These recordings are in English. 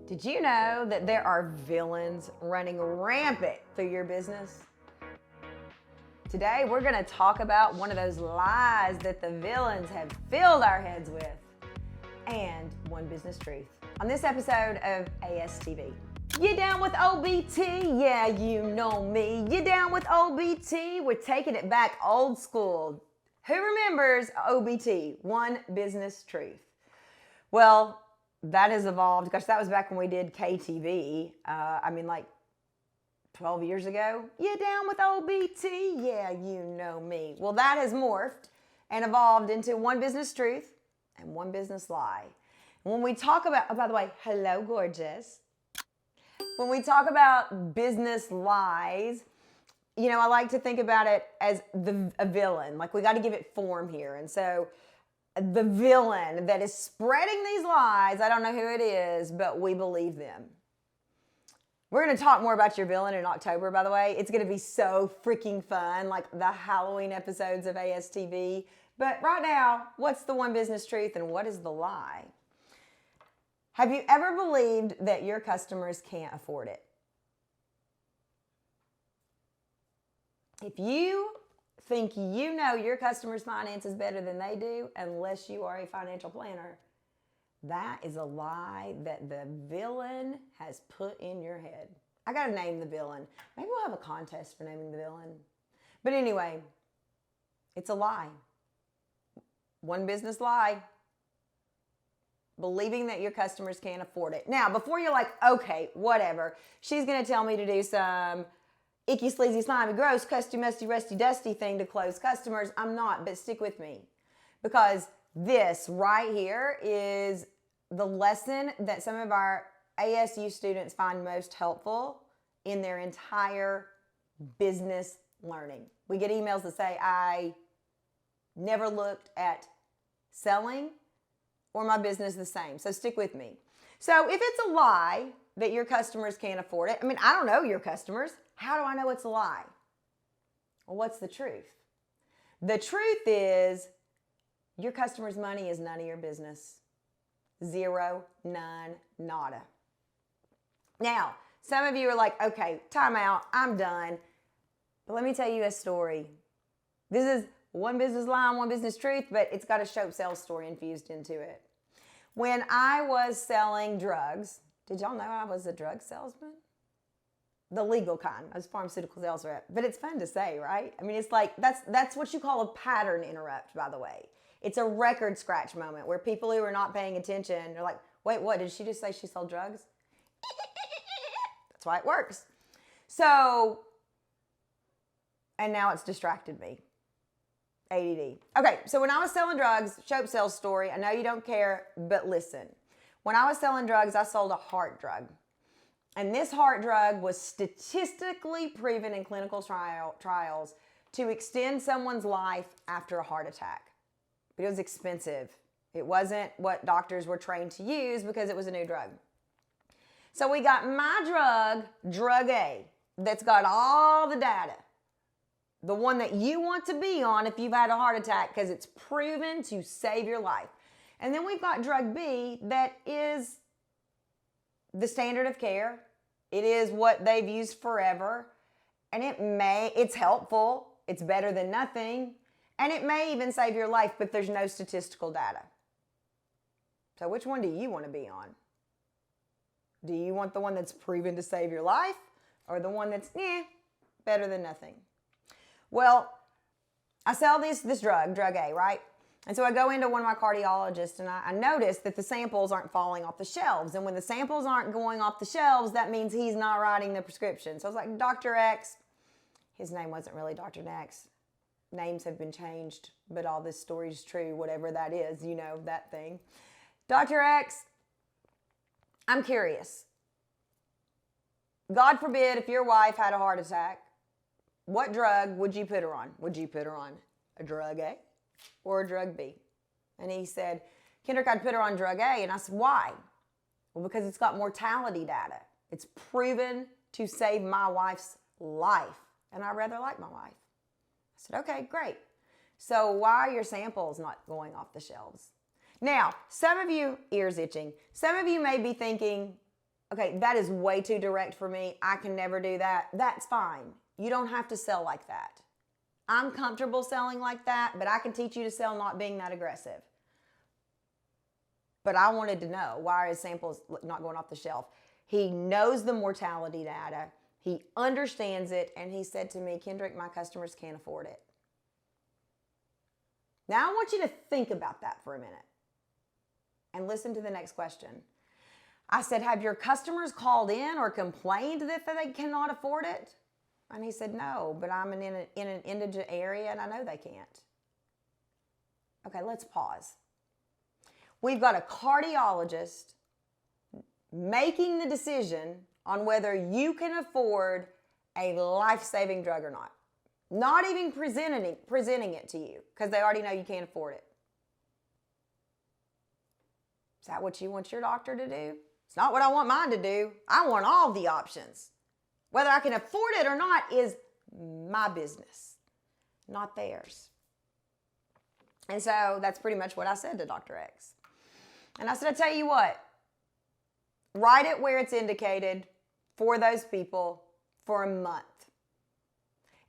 Did you know that there are villains running rampant through your business? Today, we're going to talk about one of those lies that the villains have filled our heads with, and one business truth on this episode of ASTV. You down with OBT? Yeah, you know me. You down with OBT? We're taking it back old school. Who remembers OBT, one business truth? Well, that has evolved. Gosh, that was back when we did KTV. Like 12 years ago. You down with OBT? Yeah, you know me. Well, that has morphed and evolved into one business truth and one business lie. When we talk about, oh, by the way, hello, gorgeous. When we talk about business lies, you know, I like to think about it as a villain. Like, we got to give it form here. And so the villain that is spreading these lies, I don't know who it is, but we believe them. We're going to talk more about your villain in October, by the way. It's going to be so freaking fun, like the Halloween episodes of ASTV. But right now, what's the one business truth and what is the lie? Have you ever believed that your customers can't afford it? If you think you know your customers' finances better than they do, unless you are a financial planner, that is a lie that the villain has put in your head. I got to name the villain. Maybe we'll have a contest for naming the villain. But anyway, it's a lie. One business lie. Believing that your customers can't afford it. Now, before you're like, okay, whatever. She's going to tell me to do some icky, sleazy, slimy, gross, custy, musty, rusty, dusty thing to close customers. I'm not, but stick with me. Because this right here is the lesson that some of our ASU students find most helpful in their entire business learning. We get emails that say, I never looked at selling or my business the same. So stick with me. So if it's a lie that your customers can't afford it, I don't know your customers. How do I know it's a lie? Well, what's the truth? The truth is your customer's money is none of your business. Zero, none, nada. Now, some of you are like, okay, time out, I'm done. But let me tell you a story. This is one business lie, one business truth, but it's got a show sales story infused into it. When I was selling drugs, did y'all know I was a drug salesman? The legal kind. I was a pharmaceutical sales rep. But it's fun to say, right? It's like, that's what you call a pattern interrupt, by the way. It's a record scratch moment where people who are not paying attention are like, wait, what? Did she just say she sold drugs? That's why it works. So, and now it's distracted me. ADD. Okay, so when I was selling drugs, show sales story, I know you don't care, but listen. When I was selling drugs, I sold a heart drug. And this heart drug was statistically proven in clinical trials to extend someone's life after a heart attack. But it was expensive. It wasn't what doctors were trained to use because it was a new drug. So we got my drug A, that's got all the data. The one that you want to be on if you've had a heart attack because it's proven to save your life. And then we've got drug B that is the standard of care. It is what they've used forever. And it's helpful. It's better than nothing. And it may even save your life, but there's no statistical data. So which one do you want to be on? Do you want the one that's proven to save your life or the one that's, better than nothing? Well, I sell this drug A, right? And so I go into one of my cardiologists and I notice that the samples aren't falling off the shelves. And when the samples aren't going off the shelves, that means he's not writing the prescription. So I was like, Dr. X, his name wasn't really Dr. X. Names have been changed, but all this story is true, whatever that is, you know, that thing. Dr. X, I'm curious. God forbid if your wife had a heart attack, what drug would you put her on? Would you put her on a drug A or a drug B? And he said, Kendrick, I'd put her on drug A. And I said, why? Well, because it's got mortality data. It's proven to save my wife's life. And I rather like my wife. I said, okay, great. So why are your samples not going off the shelves? Now, some of you, ears itching, some of you may be thinking, Okay, that is way too direct for me. I can never do that. That's fine. You don't have to sell like that. I'm comfortable selling like that, but I can teach you to sell not being that aggressive. But I wanted to know, why are his samples not going off the shelf? He knows the mortality data. He understands it. And he said to me, Kendrick, my customers can't afford it. Now I want you to think about that for a minute and listen to the next question. I said, have your customers called in or complained that they cannot afford it? And he said, no, but I'm in an indigent area and I know they can't. Okay, let's pause. We've got a cardiologist making the decision on whether you can afford a life-saving drug or not. Not even presenting it to you because they already know you can't afford it. Is that what you want your doctor to do? It's not what I want mine to do. I want all the options. Whether I can afford it or not is my business, not theirs. And so that's pretty much what I said to Dr. X. And I said, I tell you what, write it where it's indicated for those people for a month.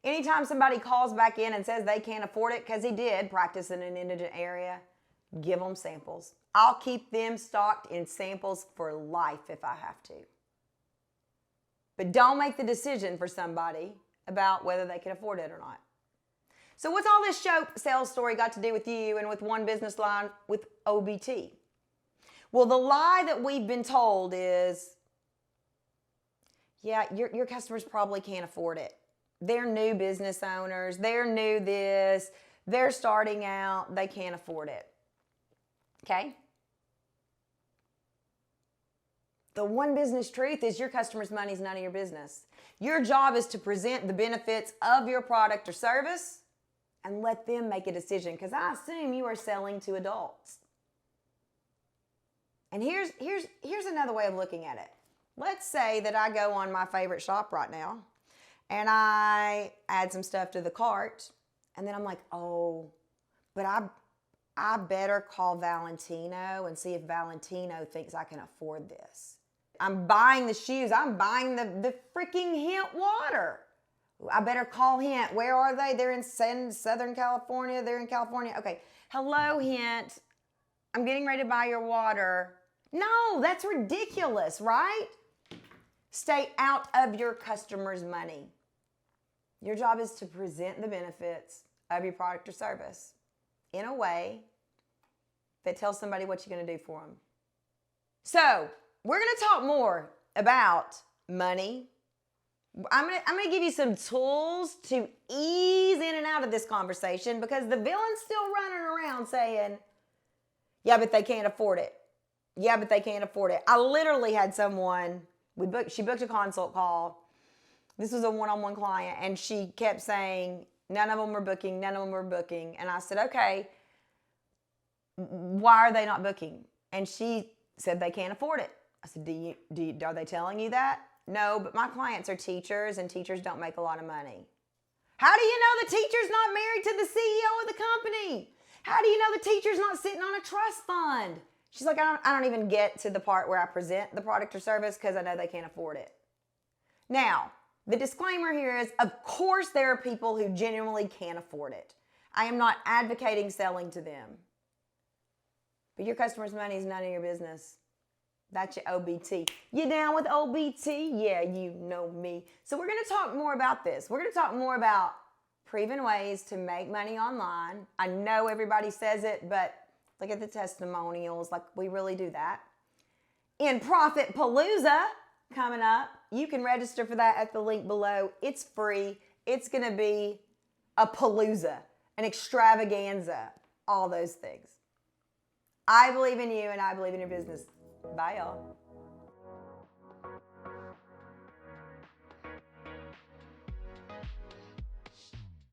Anytime somebody calls back in and says they can't afford it, because he did practice in an indigent area, give them samples. I'll keep them stocked in samples for life if I have to. But don't make the decision for somebody about whether they can afford it or not. So what's all this show sales story got to do with you and with one business line with OBT? Well, the lie that we've been told is, yeah, your customers probably can't afford it. They're new business owners. They're new this. They're starting out. They can't afford it. Okay? The one business truth is your customer's money is none of your business. Your job is to present the benefits of your product or service and let them make a decision, because I assume you are selling to adults. And here's another way of looking at it. Let's say that I go on my favorite shop right now and I add some stuff to the cart, and then I'm like, oh, but I better call Valentino and see if Valentino thinks I can afford this. I'm buying the shoes. I'm buying the freaking Hint water. I better call Hint. Where are they? They're in Southern California. They're in California. Okay. Hello, Hint. I'm getting ready to buy your water. No, that's ridiculous, right? Stay out of your customer's money. Your job is to present the benefits of your product or service in a way that tells somebody what you're going to do for them. So, we're going to talk more about money. I'm going to give you some tools to ease in and out of this conversation, because the villain's still running around saying, yeah, but they can't afford it. Yeah, but they can't afford it. I literally had someone, she booked a consult call. This was a one-on-one client, and she kept saying, none of them are booking, none of them are booking. And I said, okay, why are they not booking? And she said they can't afford it. I said, are they telling you that? No, but my clients are teachers, and teachers don't make a lot of money. How do you know the teacher's not married to the CEO of the company? How do you know the teacher's not sitting on a trust fund? She's like, I don't even get to the part where I present the product or service because I know they can't afford it. Now, the disclaimer here is, of course, there are people who genuinely can't afford it. I am not advocating selling to them. But your customer's money is none of your business. That's your OBT. You down with OBT? Yeah, you know me. So we're going to talk more about this. We're going to talk more about proven ways to make money online. I know everybody says it, but look at the testimonials. Like, we really do that. In Profit Palooza coming up, you can register for that at the link below. It's free. It's going to be a palooza, an extravaganza, all those things. I believe in you, and I believe in your business. Bye, y'all.